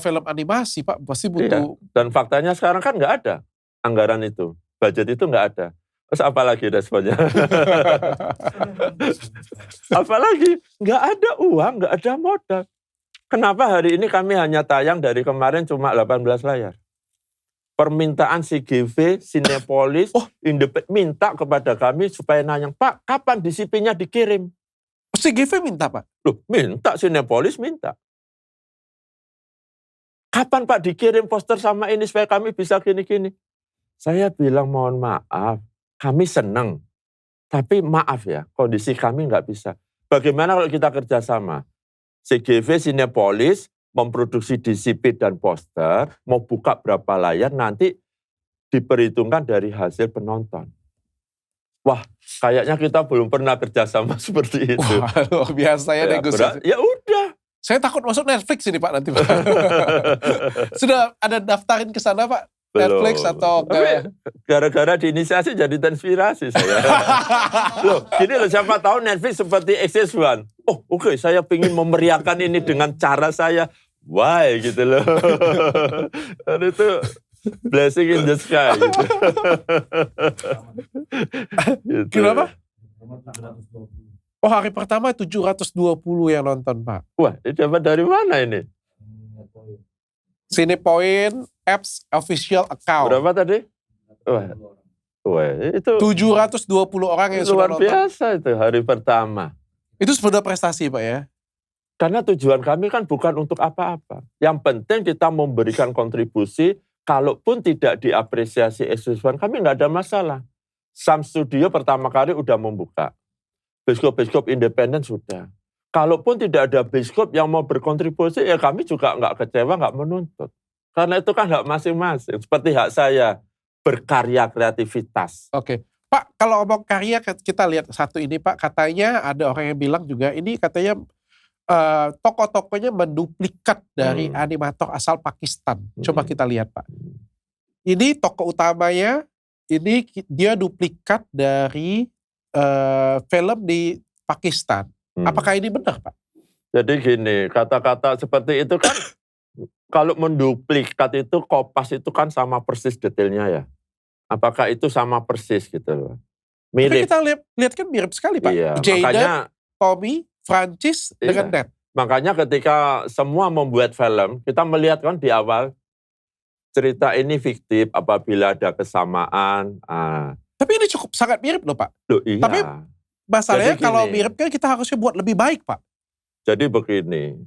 film animasi Pak, pasti butuh. Iya. Dan faktanya sekarang kan nggak ada anggaran itu, budget itu nggak ada. Terus apalagi responnya? Apalagi nggak ada uang, nggak ada modal. Kenapa hari ini kami hanya tayang dari kemarin cuma 18 layar? Permintaan CGV, Cinepolis, minta kepada kami supaya nanya, Pak, kapan DCP-nya dikirim? CGV minta Pak? Loh, minta, Cinepolis minta. Kapan Pak dikirim poster sama ini supaya kami bisa gini-gini? Saya bilang mohon maaf, kami senang. Tapi maaf ya, kondisi kami nggak bisa. Bagaimana kalau kita kerjasama? CGV, Cinepolis, memproduksi DCP dan poster, mau buka berapa layar, nanti diperhitungkan dari hasil penonton. Wah, kayaknya kita belum pernah kerjasama seperti itu. Wah, luar biasa ya negosiasi. Ya udah. Saya takut masuk Netflix ini Pak nanti Pak. Sudah ada daftarin ke sana Pak? Belum. Netflix atau gara-gara diinisiasi jadi inspirasi saya. Loh, gini loh, siapa tahu Netflix seperti XS1. Oh, oke, saya ingin memeriahkan ini dengan cara saya. Why gitu loh. Dan itu blessing in the sky gitu. Kenapa? Oh, hari pertama 720 yang nonton, Pak. Wah, ini dapat dari mana ini? Cinepoint apps official account. Berapa tadi? Wah, itu 720 orang yang sudah luar nonton. biasa itu hari pertama. Itu sudah prestasi, Pak ya. Karena tujuan kami kan bukan untuk apa-apa. Yang penting kita memberikan kontribusi, kalaupun tidak diapresiasi eksklusifan, kami nggak ada masalah. Sam Studio pertama kali udah membuka. Bioskop-bioskop independen sudah. Kalaupun tidak ada bioskop yang mau berkontribusi, ya kami juga nggak kecewa, nggak menuntut. Karena itu kan hak masing-masing. Seperti hak saya berkarya kreativitas. Oke. Pak, kalau ngomong karya, kita lihat satu ini, Pak. Katanya ada orang yang bilang juga, ini katanya tokoh-tokohnya menduplikat dari animator asal Pakistan. Coba kita lihat, Pak. Ini tokoh utamanya, ini dia duplikat dari film di Pakistan. Apakah ini benar, Pak? Jadi gini, kata-kata seperti itu kan, kalau menduplikat itu, kopas itu kan sama persis detailnya ya. Apakah itu sama persis gitu loh. Tapi kita lihat kan mirip sekali, Pak. Iya, Jayden, makanya, Tommy, Francis, dengan Ned. Makanya ketika semua membuat film, kita melihat kan di awal, cerita ini fiktif apabila ada kesamaan. Tapi ini cukup sangat mirip loh, Pak. Loh, iya. Tapi masalahnya Jadi kalau gini, mirip kan kita harusnya buat lebih baik, Pak. Jadi begini,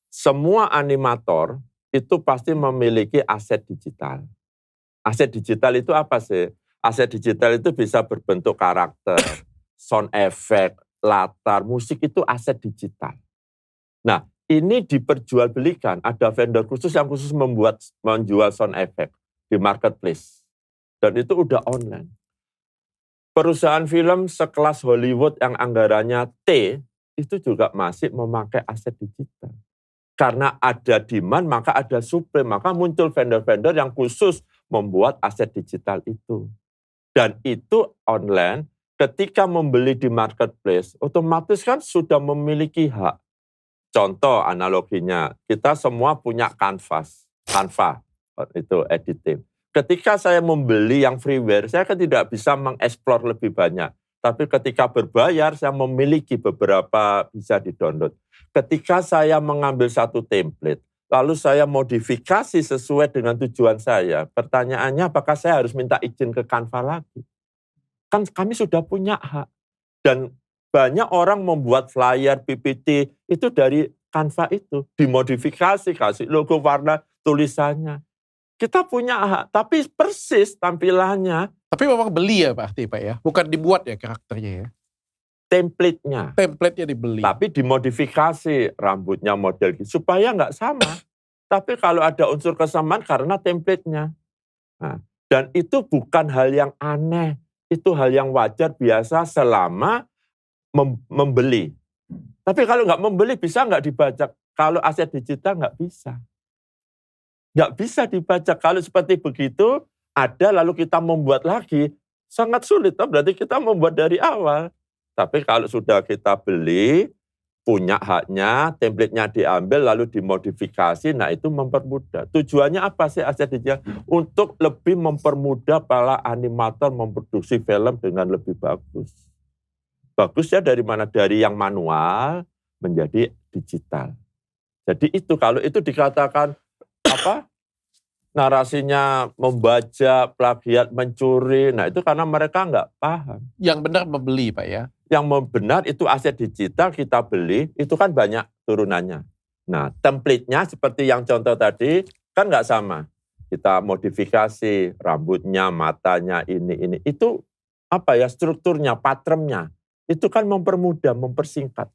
semua animator itu pasti memiliki aset digital. Aset digital itu apa sih? Aset digital itu bisa berbentuk karakter, sound effect, latar, musik itu aset digital. Nah, ini diperjualbelikan. Ada vendor khusus yang khusus menjual sound effect di marketplace. Dan itu udah online. Perusahaan film sekelas Hollywood yang anggarannya T, itu juga masih memakai aset digital. Karena ada demand, maka ada supply. Maka muncul vendor-vendor yang khusus membuat aset digital itu. Dan itu online, ketika membeli di marketplace, otomatis kan sudah memiliki hak. Contoh analoginya, kita semua punya Canva, itu editing. Ketika saya membeli yang freeware, saya kan tidak bisa mengeksplor lebih banyak. Tapi ketika berbayar, saya memiliki beberapa bisa di-download. Ketika saya mengambil satu template, lalu saya modifikasi sesuai dengan tujuan saya, pertanyaannya apakah saya harus minta izin ke Canva lagi? Kan kami sudah punya hak. Dan banyak orang membuat flyer, PPT, itu dari Canva itu. Dimodifikasi, kasih logo, warna, tulisannya. Kita punya hak, tapi persis tampilannya. Tapi memang beli ya, Pak, ya? Bukan dibuat ya karakternya ya? Template-nya. Template-nya dibeli. Tapi dimodifikasi, rambutnya model gitu, supaya nggak sama. Tapi kalau ada unsur kesamaan karena template-nya. Nah, dan itu bukan hal yang aneh. Itu hal yang wajar, biasa selama membeli. Tapi kalau nggak membeli, bisa nggak dibajak? Kalau aset digital nggak bisa. Nggak bisa dibajak. Kalau seperti begitu, ada lalu kita membuat lagi, sangat sulit. Berarti kita membuat dari awal. Tapi kalau sudah kita beli, punya haknya, template-nya diambil, lalu dimodifikasi, nah itu mempermudah. Tujuannya apa sih aset digital? Untuk lebih mempermudah para animator memproduksi film dengan lebih bagus. Bagus ya dari mana? Dari yang manual menjadi digital. Jadi itu, kalau itu dikatakan apa? Narasinya membaca, plagiat, mencuri, nah itu karena mereka nggak paham. Yang benar membeli, Pak ya? Yang benar itu aset digital kita beli, itu kan banyak turunannya. Nah, template-nya seperti yang contoh tadi, kan nggak sama. Kita modifikasi rambutnya, matanya, ini. Itu apa ya, strukturnya, pattern-nya. Itu kan mempermudah, mempersingkat.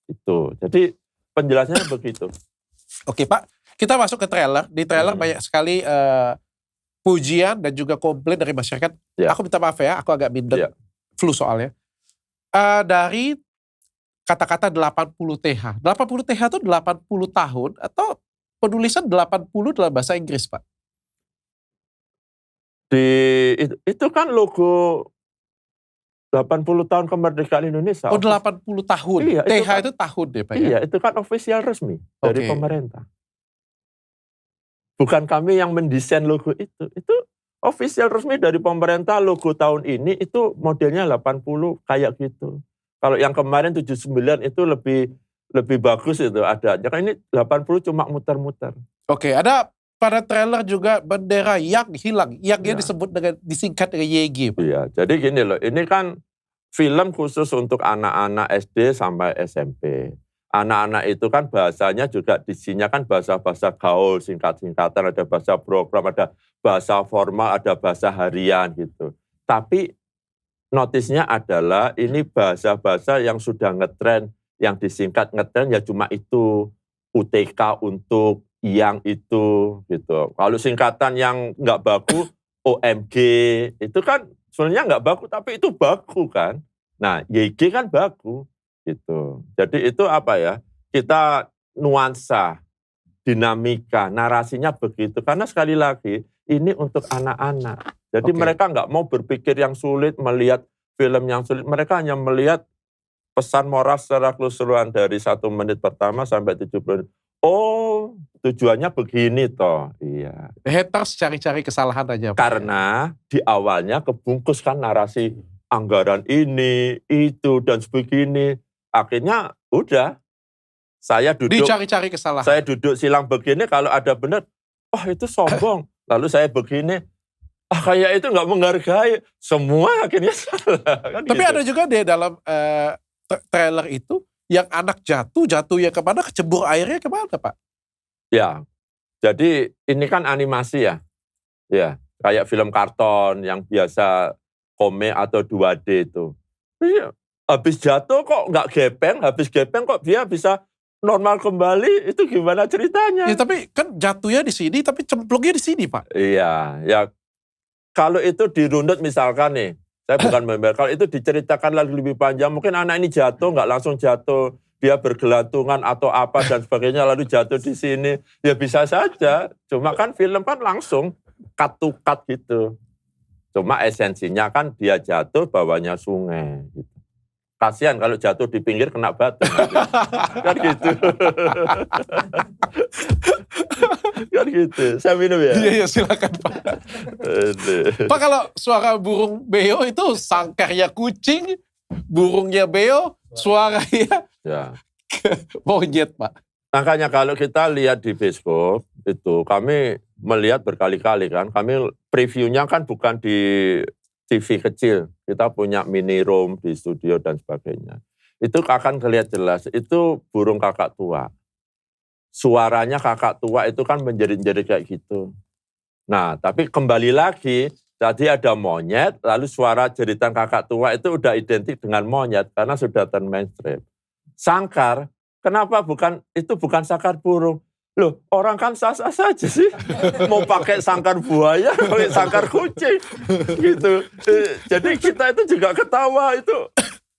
Itu. Jadi penjelasannya begitu. Oke, Pak. Kita masuk ke trailer. Di trailer banyak sekali pujian dan juga komplain dari masyarakat. Ya. Aku minta maaf ya, aku agak minder. Flu soalnya. Dari kata-kata 80 TH. 80 TH itu 80 tahun atau penulisan 80 dalam bahasa Inggris, Pak? Itu kan logo 80 tahun kemerdekaan Indonesia. Oh, 80 tahun. Iya, TH kan, itu tahun deh, Pak ya? Iya, itu kan official resmi dari pemerintah. Bukan kami yang mendesain logo itu. Itu official resmi dari pemerintah logo tahun ini itu modelnya 80 kayak gitu. Kalau yang kemarin 79 itu lebih bagus itu ada. Jangan ini 80 cuma muter-muter. Oke, ada pada trailer juga bendera yang hilang. Yang disebut dengan disingkat dengan YG. Pak. Iya, jadi gini loh, ini kan film khusus untuk anak-anak SD sampai SMP. Anak-anak itu kan bahasanya juga isinya kan bahasa-bahasa gaul, singkat-singkatan, ada bahasa program, ada bahasa formal, ada bahasa harian gitu. Tapi notisnya adalah ini bahasa-bahasa yang sudah ngetren, yang disingkat ngetren ya cuma itu, UTK untuk, yang itu gitu. Kalau singkatan yang nggak baku, OMG, itu kan sebenarnya nggak baku, tapi itu baku kan. Nah, YG kan baku. Gitu. Jadi itu apa ya, kita nuansa, dinamika, narasinya begitu. Karena sekali lagi, ini untuk anak-anak. Jadi mereka nggak mau berpikir yang sulit, melihat film yang sulit. Mereka hanya melihat pesan moral secara keseluruhan dari 1 menit pertama sampai 70 menit. Oh, tujuannya begini toh. Iya. Haters cari-cari kesalahan aja. Pak. Karena di awalnya kebungkuskan narasi anggaran ini, itu, dan sebagainya. Akhirnya udah, saya duduk. Dicari-cari kesalahan. Saya duduk silang begini, kalau ada benar, oh itu sombong. Lalu saya begini, kayak itu nggak menghargai. Semua akhirnya salah. Kan tapi gitu. Ada juga deh dalam trailer itu, yang anak jatuhnya kemana, kecebur airnya kemana Pak? Ya, jadi ini kan animasi ya. Ya, kayak film karton yang biasa komik atau 2D itu. Iya. Habis jatuh kok nggak gepeng, habis gepeng kok dia bisa normal kembali, itu gimana ceritanya? Ya tapi kan jatuhnya di sini, tapi cemplungnya di sini Pak. Iya, ya kalau itu dirunut misalkan nih, saya bukan member, kalau itu diceritakan lagi lebih panjang, mungkin anak ini jatuh, nggak langsung jatuh, dia bergelantungan atau apa dan sebagainya, lalu jatuh di sini, ya bisa saja. Cuma kan film kan langsung cut to cut gitu. Cuma esensinya kan dia jatuh bawahnya sungai gitu. Kasihan kalau jatuh di pinggir kena batu. Kan gitu. Kan gitu. Saya minum ya? Iya, silakan Pak. Pak, kalau suara burung beo itu sangkarnya kucing, burungnya beo, suaranya monyet Pak. Makanya kalau kita lihat di bioskop, itu kami melihat berkali-kali kan. Kami previewnya kan bukan di TV kecil, kita punya mini room di studio dan sebagainya. Itu akan kelihatan jelas, itu burung kakak tua. Suaranya kakak tua itu kan menjerit-jerit kayak gitu. Nah, tapi kembali lagi, tadi ada monyet, lalu suara jeritan kakak tua itu udah identik dengan monyet, karena sudah turn mainstream. Sangkar, kenapa itu bukan sangkar burung? Loh, orang kan sah-sah saja sih. Mau pakai sangkar buaya, pakai sangkar kucing. Gitu. Jadi kita itu juga ketawa itu.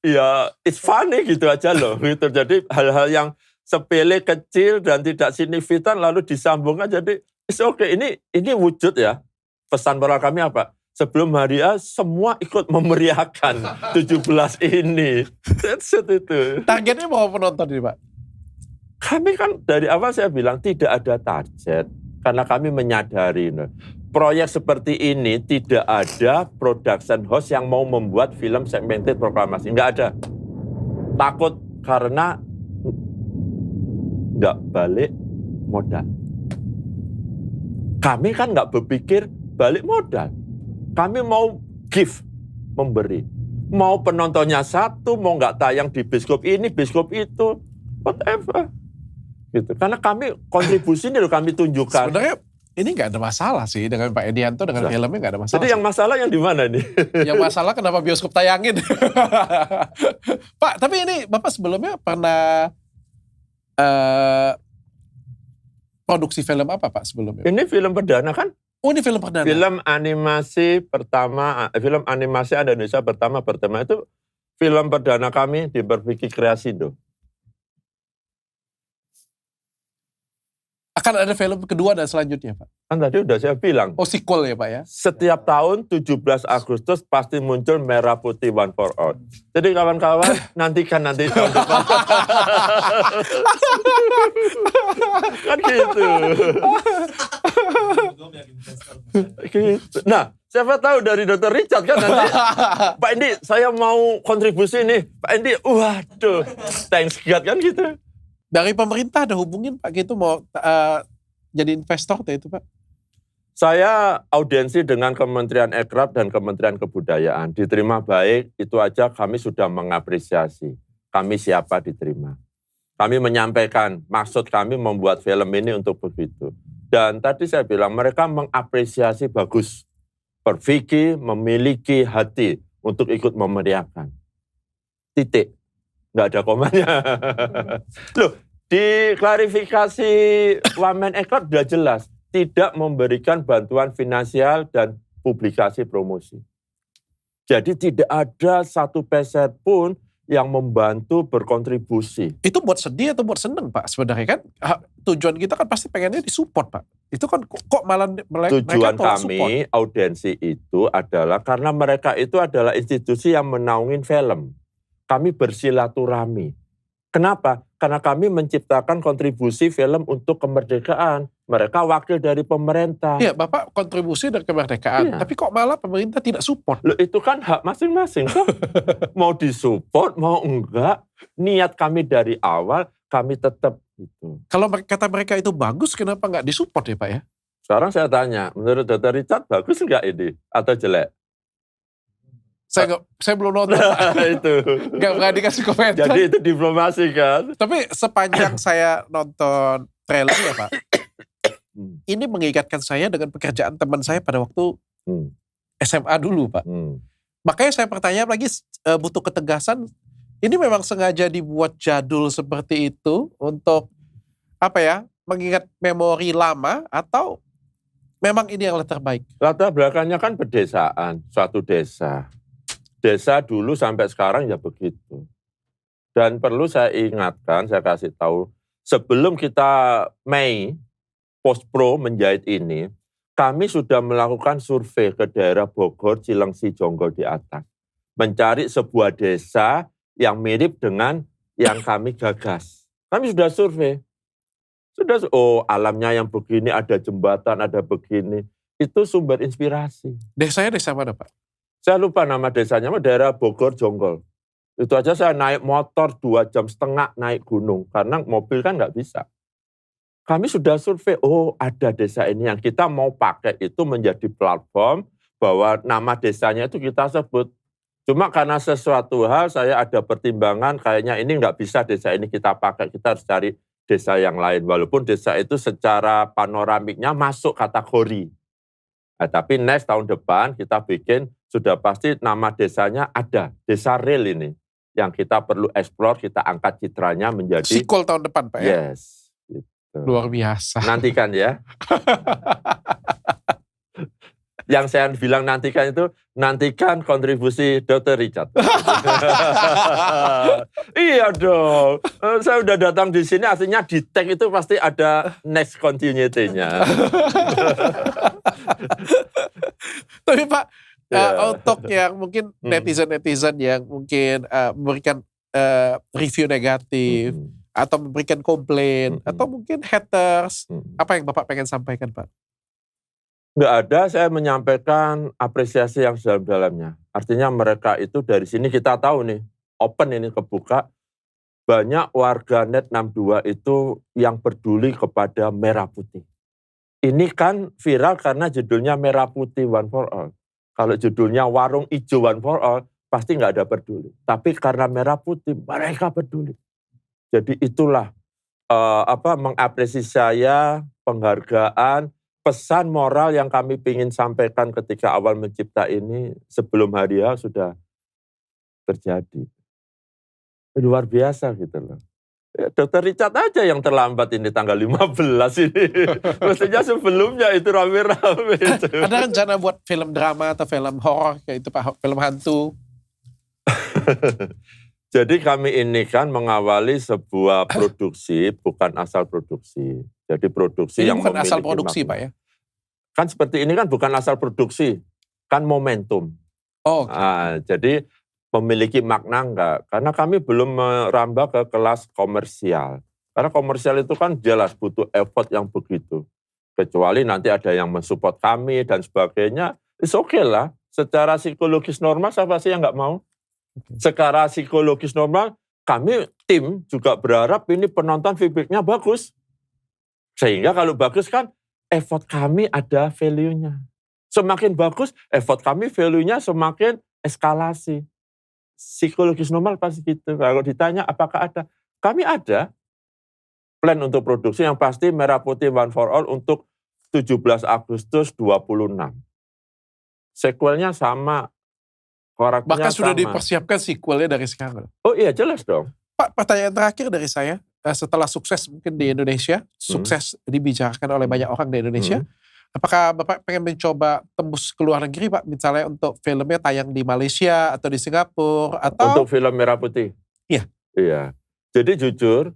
Ya, it's funny gitu aja loh. Gitu. Jadi hal-hal yang sepele, kecil, dan tidak signifikan lalu disambungkan. Jadi, it's okay. Ini wujud ya. Pesan moral kami apa? Sebelum hari A, semua ikut memeriahkan 17 ini. That's it itu. Targetnya mau penonton ini Pak? Kami kan dari awal saya bilang tidak ada target. Karena kami menyadari proyek seperti ini tidak ada production house yang mau membuat film segmented proklamasi. Nggak ada. Takut karena nggak balik modal. Kami kan nggak berpikir balik modal. Kami mau give, memberi. Mau penontonnya satu, mau nggak tayang di bioskop ini, bioskop itu, whatever. Gitu. Karena kami kontribusi ini loh kami tunjukkan. Sebenarnya ini nggak ada masalah sih dengan Pak Edianto, dengan filmnya nggak ada masalah. Jadi yang masalah yang di mana nih? Yang masalah kenapa bioskop tayangin? Pak, tapi ini Bapak sebelumnya pernah produksi film apa Pak sebelumnya? Ini film perdana kan? Oh, ini film perdana. Film animasi Indonesia pertama itu film perdana kami di Berpikir Kreasindo. Akan ada film kedua dan selanjutnya Pak? Kan tadi udah saya bilang. Oh, sequel ya Pak ya? Setiap tahun 17 Agustus pasti muncul Merah Putih One for All. Jadi kawan-kawan nantikan nanti tahun depan. Kan gitu. Gitu. Nah, siapa tahu dari Dr. Richard kan nanti, Pak Endi saya mau kontribusi nih. Pak Endi, waduh, thanks God kan gitu. Dari pemerintah ada hubungin Pak gitu mau jadi investor tuh itu Pak? Saya audiensi dengan Kementerian Ekrab dan Kementerian Kebudayaan. Diterima baik, itu aja kami sudah mengapresiasi. Kami siapa diterima. Kami menyampaikan maksud kami membuat film ini untuk begitu. Dan tadi saya bilang mereka mengapresiasi bagus. Berfikir, memiliki hati untuk ikut memeriahkan. Titik. Nggak ada komanya. Loh, di klarifikasi Wamen Ekrab sudah jelas. Tidak memberikan bantuan finansial dan publikasi promosi. Jadi tidak ada satu peser pun yang membantu berkontribusi. Itu buat sedih atau buat seneng Pak? Sebenarnya kan tujuan kita kan pasti pengennya disupport Pak. Itu kan kok malah mereka tujuan tolak kami support. audiensi itu adalah karena mereka itu adalah institusi yang menaungin film. Kami bersilaturahmi. Kenapa? Karena kami menciptakan kontribusi film untuk kemerdekaan. Mereka wakil dari pemerintah. Iya, Bapak kontribusi dari kemerdekaan. Iya. Tapi kok malah pemerintah tidak support? Loh, itu kan hak masing-masing. Toh. Mau disupport, mau enggak. Niat kami dari awal, kami tetap itu. Kalau kata mereka itu bagus, kenapa nggak disupport ya Pak ya? Sekarang saya tanya, menurut Dr. Richard bagus enggak ini? Atau jelek? Saya belum nonton Pak. Itu. Nggak berani kasih komentar. Jadi itu diplomasi kan? Tapi sepanjang saya nonton trailer ya Pak, ini mengingatkan saya dengan pekerjaan teman saya pada waktu SMA dulu Pak. Makanya saya pertanyaan lagi butuh ketegasan. Ini memang sengaja dibuat jadul seperti itu untuk apa ya? Mengingat memori lama atau memang ini yang terbaik? Latar belakangnya kan pedesaan, suatu desa. Desa dulu sampai sekarang ya begitu. Dan perlu saya ingatkan, saya kasih tahu, sebelum kita Mei Post-Pro menjahit ini, kami sudah melakukan survei ke daerah Bogor, Cilengsi, Jonggol di atas. Mencari sebuah desa yang mirip dengan yang kami gagas. Kami sudah survei. Alamnya yang begini, ada jembatan, ada begini. Itu sumber inspirasi. Desanya desa mana Pak? Saya lupa nama desanya, daerah Bogor, Jonggol. Itu aja saya naik motor 2,5 jam naik gunung. Karena mobil kan nggak bisa. Kami sudah survei, ada desa ini yang kita mau pakai itu menjadi platform bahwa nama desanya itu kita sebut. Cuma karena sesuatu hal saya ada pertimbangan kayaknya ini nggak bisa desa ini kita pakai, kita harus cari desa yang lain. Walaupun desa itu secara panoramiknya masuk kategori. Nah, tapi next tahun depan kita bikin sudah pasti nama desanya ada, desa real ini. Yang kita perlu explore, kita angkat citranya menjadi... Sequel tahun depan Pak ya? Yes. Gitu. Luar biasa. Nantikan ya. Yang saya bilang nantikan itu, nantikan kontribusi Dr. Richard. Iya dong. Saya udah datang di sini, artinya di tag itu pasti ada next continuity-nya. Tapi Pak, untuk yang mungkin netizen-netizen yang mungkin memberikan review negatif, atau memberikan komplain, atau mungkin haters, apa yang Bapak pengen sampaikan Pak? Nggak ada, saya menyampaikan apresiasi yang sedalam-dalamnya. Artinya mereka itu dari sini kita tahu nih, open ini kebuka, banyak warganet 62 itu yang peduli kepada merah putih. Ini kan viral karena judulnya merah putih one for all. Kalau judulnya warung hijau one for all, pasti nggak ada peduli. Tapi karena merah putih, mereka peduli. Jadi itulah mengapresiasi saya, penghargaan, pesan moral yang kami ingin sampaikan ketika awal mencipta ini sebelum hari H sudah terjadi. Luar biasa gitu loh. Dr. Richard aja yang terlambat ini tanggal 15 ini. Maksudnya sebelumnya itu rame-rame. Ada rencana buat film drama atau film horor kayak itu Pak, film hantu? Jadi kami ini kan mengawali sebuah produksi, bukan asal produksi. Jadi produksi ini yang bukan asal memiliki produksi makna. Pak ya? Kan seperti ini kan bukan asal produksi, kan momentum. Oh, okay. Jadi memiliki makna enggak? Karena kami belum merambah ke kelas komersial. Karena komersial itu kan jelas butuh effort yang begitu. Kecuali nanti ada yang mensupport kami dan sebagainya, it's okay lah. Secara psikologis normal, siapa sih yang nggak mau? Secara psikologis normal, kami tim juga berharap ini penonton feedback-nya bagus. Sehingga kalau bagus kan, effort kami ada value-nya. Semakin bagus, effort kami value-nya semakin eskalasi. Psikologis normal pasti gitu. Kalau ditanya apakah ada, kami ada plan untuk produksi yang pasti Merah Putih One for All untuk 17 Agustus 26. Sequelnya sama, karakternya Bahkan sudah sama. dipersiapkan sequelnya dari sekarang. Oh iya, jelas dong. Pak, pertanyaan terakhir dari saya. Setelah sukses mungkin di Indonesia, sukses dibicarakan oleh banyak orang di Indonesia, apakah Bapak pengen mencoba tembus ke luar negeri, Pak? Misalnya untuk filmnya tayang di Malaysia atau di Singapura atau Untuk film Merah Putih? Iya. Iya. Jadi jujur,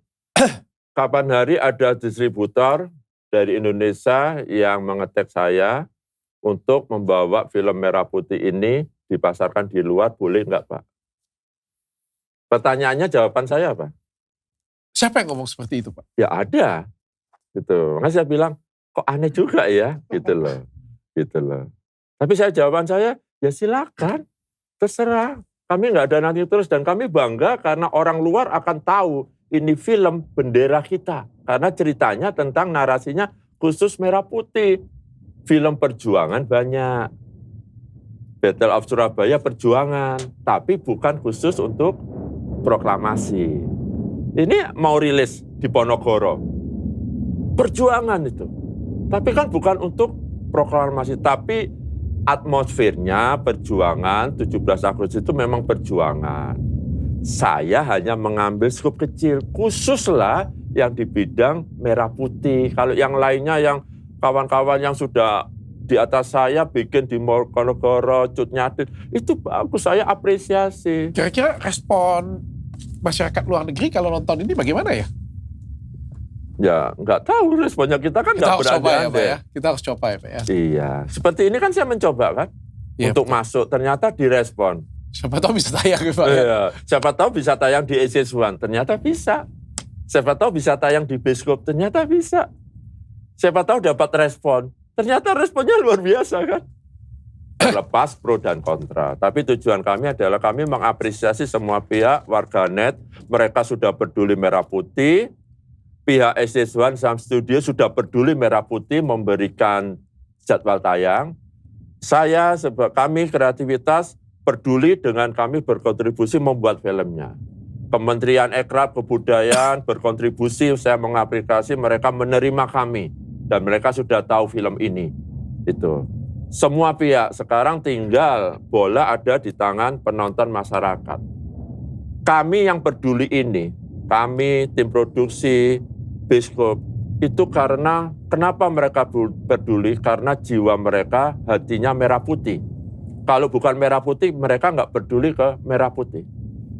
kapan hari ada distributor dari Indonesia yang mengetek saya untuk membawa film Merah Putih ini dipasarkan di luar, boleh nggak Pak? Pertanyaannya, jawaban saya apa? siapa yang ngomong seperti itu, Pak? Ya ada. Gitu. Makanya saya bilang, kok aneh juga ya? Gitu loh. Gitu loh. Tapi jawaban saya, ya silakan. Terserah. Kami nggak ada nanti terus dan kami bangga karena orang luar akan tahu ini film bendera kita. Karena ceritanya tentang narasinya khusus Merah Putih. Film perjuangan banyak. Battle of Surabaya perjuangan. Tapi bukan khusus untuk proklamasi. Ini mau rilis di Ponorogo. Perjuangan itu. Tapi kan bukan untuk proklamasi. Tapi atmosfernya perjuangan 17 Agustus itu memang perjuangan. Saya hanya mengambil skup kecil. Khususlah yang di bidang Merah Putih. Kalau yang lainnya yang kawan-kawan yang sudah di atas saya bikin di Ponorogo, Cut Nyadin. Itu bagus, saya apresiasi. Kira-kira respon masyarakat luar negeri kalau nonton ini bagaimana ya? Ya, nggak tahu responnya kita kan nggak Kita harus coba ya, Pak berandai-andai. ya. Kita harus coba ya, Pak ya. Iya, seperti ini kan saya mencoba kan Iya, untuk betul. masuk, ternyata direspon. Siapa tahu bisa tayang ya, Pak ya. Iya, siapa tahu bisa tayang di ACS1, ternyata bisa. Siapa tahu bisa tayang di Bioskop, ternyata bisa. Siapa tahu dapat respon, ternyata responnya luar biasa kan. Terlepas pro dan kontra. Tapi tujuan kami adalah kami mengapresiasi semua pihak, warganet, mereka sudah peduli Merah Putih, pihak SC1 Sam Studio sudah peduli Merah Putih memberikan jadwal tayang. Kami kreativitas peduli dengan kami berkontribusi membuat filmnya. Kementerian Ekrab Kebudayaan berkontribusi, saya mengapresiasi mereka menerima kami. Dan mereka sudah tahu film ini. Itu. Semua pihak sekarang tinggal bola ada di tangan penonton masyarakat. Kami yang peduli ini, kami tim produksi, Bioskop, itu karena kenapa mereka peduli? Karena jiwa mereka, hatinya Merah Putih. Kalau bukan Merah Putih, mereka nggak peduli ke Merah Putih.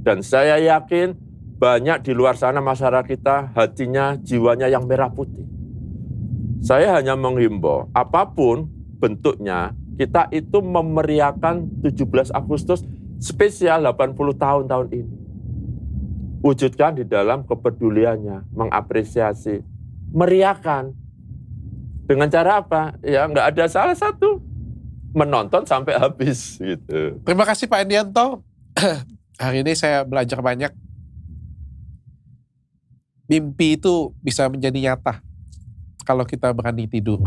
Dan saya yakin banyak di luar sana masyarakat kita hatinya, jiwanya yang Merah Putih. Saya hanya menghimbau, apapun bentuknya, kita itu memeriahkan 17 Agustus spesial 80 tahun ini. Wujudkan di dalam kepeduliannya, mengapresiasi, meriahkan. Dengan cara apa? Ya nggak ada salah satu, menonton sampai habis gitu. Terima kasih Pak Endianto. Hari ini saya belajar banyak. Mimpi itu bisa menjadi nyata kalau kita berani tidur.